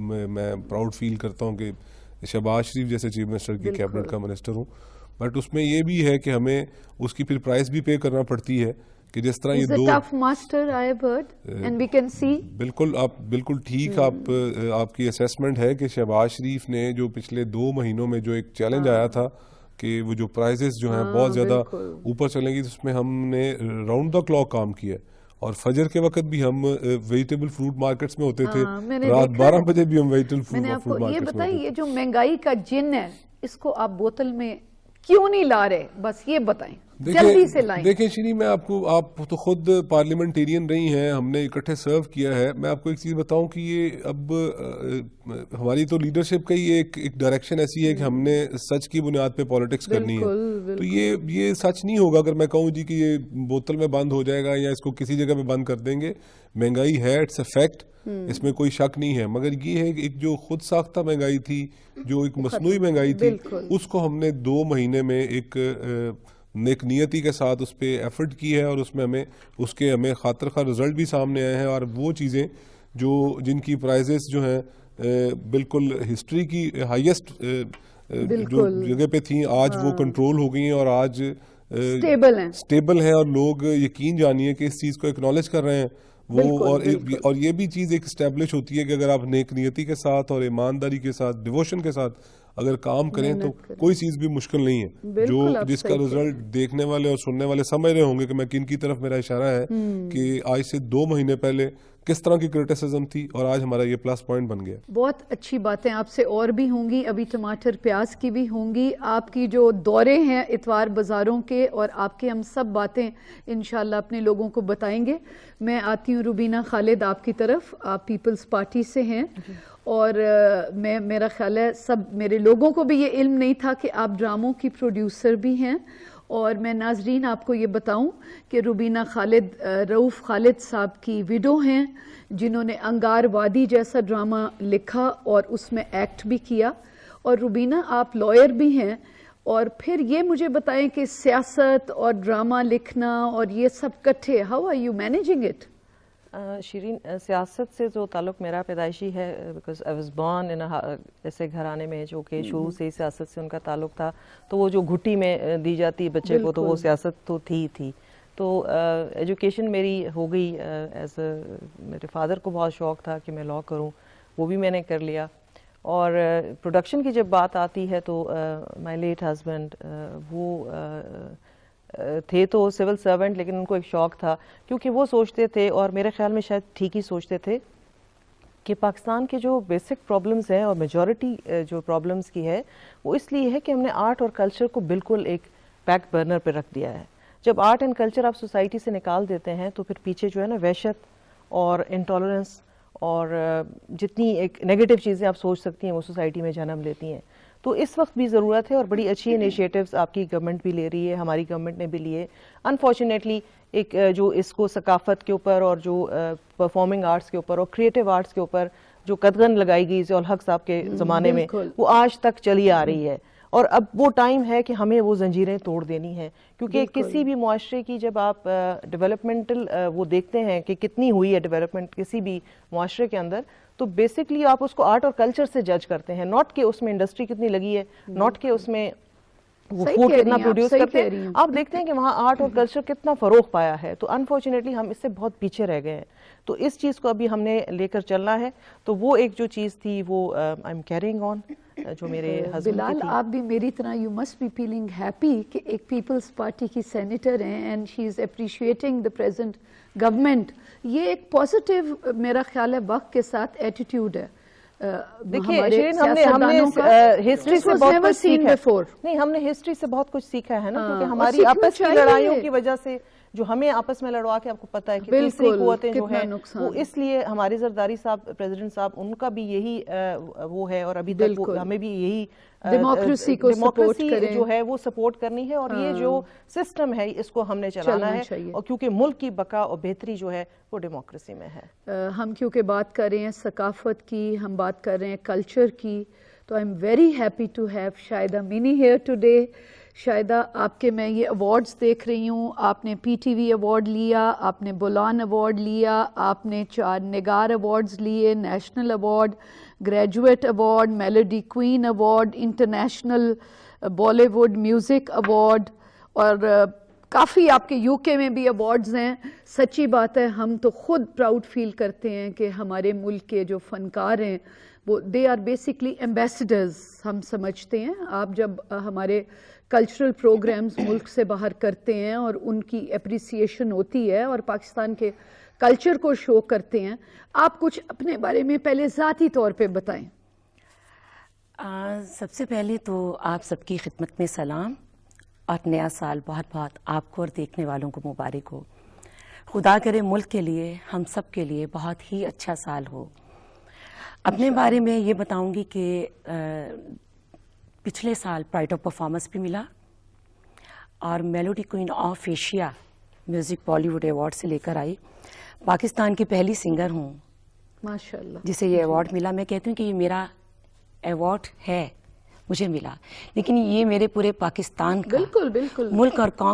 میں proud feel کرتا ہوں کہ شہباز شریف جیسے چیف منسٹر کی کیبنٹ کا منسٹر ہوں. بٹ اس میں یہ بھی ہے کہ ہمیں اس کی پھر پرائز بھی پے کرنا پڑتی ہے کہ جس طرح یہ دو بالکل آپ بالکل ٹھیک آپ کی اسیسمنٹ ہے کہ شہباز شریف نے جو پچھلے 2 مہینوں میں جو ایک چیلنج آیا تھا کہ وہ جو پرائزز جو ہیں بہت زیادہ اوپر چلیں گی, اس میں ہم نے راؤنڈ دا کلاک کام کیا, اور فجر کے وقت بھی ہم ویجیٹیبل فروٹ مارکیٹس میں ہوتے تھے, رات 12 بجے بھی ہم ویجیٹیبل فروٹ مارکیٹس میں ہوتے تھے. یہ بتائیے, یہ جو مہنگائی کا جن ہے اس کو آپ بوتل میں کیوں نہیں لا رہے, بس یہ بتائیں, جلدی سے لائیں. دیکھیں شیرین, میں آپ تو خود پارلیمنٹیرین رہی ہیں, ہم نے اکٹھے سرو کیا ہے. میں آپ کو ایک چیز بتاؤں کہ یہ اب ہماری تو لیڈرشپ کا ہی ایک ڈائریکشن ایسی ہے کہ ہم نے سچ کی بنیاد پہ پالیٹکس کرنی ہے. تو یہ سچ نہیں ہوگا اگر میں کہوں جی کہ یہ بوتل میں بند ہو جائے گا یا اس کو کسی جگہ پہ بند کر دیں گے. مہنگائی ہے, اٹس اے فیکٹ, اس میں کوئی شک نہیں ہے, مگر یہ ہے کہ ایک جو خود ساختہ مہنگائی تھی, جو ایک مصنوعی مہنگائی تھی, اس کو ہم نے 2 مہینے میں ایک نیک نیتی کے ساتھ اس پہ ایفرٹ کی ہے, اور اس میں ہمیں خاطر خواہ رزلٹ بھی سامنے آئے ہیں. اور وہ چیزیں جن کی پرائزز جو ہیں بالکل ہسٹری کی ہائیسٹ جو جگہ پہ تھیں, آج وہ کنٹرول ہو گئی ہیں اور آج سٹیبل ہیں, اور لوگ یقین جانیے کہ اس چیز کو ایکنالج کر رہے ہیں وہ. اور یہ بھی چیز ایک اسٹیبلش ہوتی ہے کہ اگر آپ نیک نیتی کے ساتھ اور ایمانداری کے ساتھ ڈیووشن کے ساتھ اگر کام کریں تو کوئی چیز بھی مشکل نہیں ہے. جس کا رزلٹ دیکھنے والے اور سننے والے سمجھ رہے ہوں گے کہ میں کن کی طرف میرا اشارہ ہے, کہ آج سے 2 مہینے پہلے کس طرح کی کرٹیسزم تھی اور آج ہمارا یہ پلس پوائنٹ بن گیا. بہت اچھی باتیں آپ سے اور بھی ہوں گی, ابھی ٹماٹر پیاز کی بھی ہوں گی. آپ کی جو دورے ہیں اتوار بازاروں کے, اور آپ کے ہم سب باتیں انشاءاللہ اپنے لوگوں کو بتائیں گے. میں آتی ہوں روبینہ خالد آپ کی طرف, آپ پیپلز پارٹی سے ہیں, اور میرا خیال ہے سب میرے لوگوں کو بھی یہ علم نہیں تھا کہ آپ ڈراموں کی پروڈیوسر بھی ہیں. اور میں ناظرین آپ کو یہ بتاؤں کہ روبینہ خالد رؤوف خالد صاحب کی ویڈو ہیں, جنہوں نے انگار وادی جیسا ڈرامہ لکھا اور اس میں ایکٹ بھی کیا. اور روبینہ آپ لائر بھی ہیں, اور پھر یہ مجھے بتائیں کہ سیاست اور ڈرامہ لکھنا اور یہ سب کٹھے, how are you managing it? Shireen, سیاست سے جو تعلق میرا پیدائشی ہے, because I was born in ایسے گھرانے میں جو کہ شروع سے ہی سیاست سے ان کا تعلق تھا, تو وہ جو گھٹی میں دی جاتی بچے کو تو وہ سیاست تو تھی. تو ایجوکیشن میری ہو گئی ایز میرے فادر کو بہت شوق تھا کہ میں لاء کروں, وہ بھی میں نے کر لیا. اور پروڈکشن کی جب بات آتی ہے تو مائی لیٹ ہسبینڈ وہ تھے تو سول سرونٹ, لیکن ان کو ایک شوق تھا, کیونکہ وہ سوچتے تھے, اور میرے خیال میں شاید ٹھیک ہی سوچتے تھے, کہ پاکستان کے جو بیسک پرابلمز ہیں اور میجورٹی جو پرابلمز کی ہے وہ اس لیے ہے کہ ہم نے آرٹ اور کلچر کو بالکل ایک بیک برنر پہ رکھ دیا ہے. جب آرٹ اینڈ کلچر آپ سوسائٹی سے نکال دیتے ہیں تو پھر پیچھے جو ہے نا وحشت اور انٹالرنس اور جتنی ایک نیگیٹو چیزیں آپ سوچ سکتی ہیں وہ سوسائٹی میں جنم لیتی ہیں. تو اس وقت بھی ضرورت ہے, اور بڑی اچھی انیشیٹوز آپ کی گورنمنٹ بھی لے رہی ہے, ہماری گورنمنٹ نے بھی لیے. انفارچونیٹلی ایک جو اس کو ثقافت کے اوپر اور جو پرفارمنگ آرٹس کے اوپر اور کریٹو آرٹس کے اوپر جو قدغن لگائی گئی ضیاء الحق صاحب کے زمانے میں, وہ آج تک چلی آ رہی ہے. اور اب وہ ٹائم ہے کہ ہمیں وہ زنجیریں توڑ دینی ہیں, کیونکہ کسی بھی معاشرے کی جب آپ ڈیولپمنٹل وہ دیکھتے ہیں کہ کتنی ہوئی ہے ڈیولپمنٹ کسی بھی معاشرے کے اندر, تو بیسکلی آپ اس کو آرٹ اور کلچر سے جج کرتے ہیں, ناٹ کہ اس میں انڈسٹری کتنی لگی ہے, ناٹ کہ اس میں وہ فوڈ کتنا پروڈیوس کرتے ہیں. آپ دیکھتے ہیں کہ وہاں آرٹ اور کلچر کتنا فروغ پایا ہے. تو انفارچونیٹلی ہم اس سے بہت پیچھے رہ گئے ہیں. تو اس چیز کو ابھی ہم نے لے کر چلنا ہے. تو وہ ایک جو چیز تھی وہ آئی ایم کیرنگ آن, جو میرے ہسبینڈ بلال آپ بھی میری طرح you must be feeling happy کہ ایک پیپلز پارٹی کی سینیٹر ہیں and she is appreciating the present government. یہ ایک پازیٹیو میرا خیال ہے وقت کے ساتھ ایٹیٹیوڈ ہے. دیکھیے شیرین, ہم نے ہسٹری سے بہت کچھ سیکھا ہے. نہیں, ہم نے ہسٹری سے بہت کچھ سیکھا ہے نا, کیونکہ ہماری آپس کی لڑائیوں کی وجہ سے جو ہمیں آپس میں لڑوا کے, آپ کو پتا ہے کہ تیسری قوتیں جو ہیں وہ اس لیے ہمارے زرداری صاحب پریزیڈنٹ صاحب ان کا بھی یہی وہ ہے, اور ابھی تک ہمیں بھی یہی ڈیموکریسی جو ہے وہ سپورٹ کرنی ہے, اور یہ جو سسٹم ہے اس کو ہم نے چلانا ہے, اور کیونکہ ملک کی بقا اور بہتری جو ہے وہ ڈیموکریسی میں ہے. ہم کیونکہ بات کر رہے ہیں ثقافت کی, ہم بات کر رہے ہیں کلچر کی, تو I am very happy to have Shahida Mini here today. Shahida آپ کے میں یہ ایوارڈز دیکھ رہی ہوں, آپ نے پی ٹی وی ایوارڈ لیا, آپ نے بولان ایوارڈ لیا, آپ نے 4 نگار ایوارڈز لیے, national award, graduate award, melody queen award, international Bollywood music award, اور کافی آپ کے یو کے میں بھی ایوارڈز ہیں. سچی بات ہے, ہم تو خود پراؤڈ فیل کرتے ہیں کہ ہمارے ملک کے جو فنکار ہیں وہ دے آر بیسکلی ایمبیسڈرز ہم سمجھتے ہیں. آپ جب ہمارے کلچرل پروگرامز ملک سے باہر کرتے ہیں اور ان کی اپریسیشن ہوتی ہے اور پاکستان کے کلچر کو شو کرتے ہیں, آپ کچھ اپنے بارے میں پہلے ذاتی طور پہ بتائیں. سب سے پہلے تو آپ سب کی خدمت میں سلام, اور نیا سال بہت بہت آپ کو اور دیکھنے والوں کو مبارک ہو. خدا کرے ملک کے لیے, ہم سب کے لیے بہت ہی اچھا سال ہو. اپنے بارے میں یہ بتاؤں گی کہ پچھلے سال پرائڈ آف پرفارمنس بھی ملا, اور melody queen of Asia music Bollywood award سے لے کر آئی. پاکستان کی پہلی سنگر ہوں ماشاءاللہ جسے یہ ایوارڈ ملا. میں کہتی ہوں کہ یہ میرا ایوارڈ ہے, مجھے ملا, لیکن یہ میرے پورے پاکستان کا, بالکل بالکل ملک اور قوم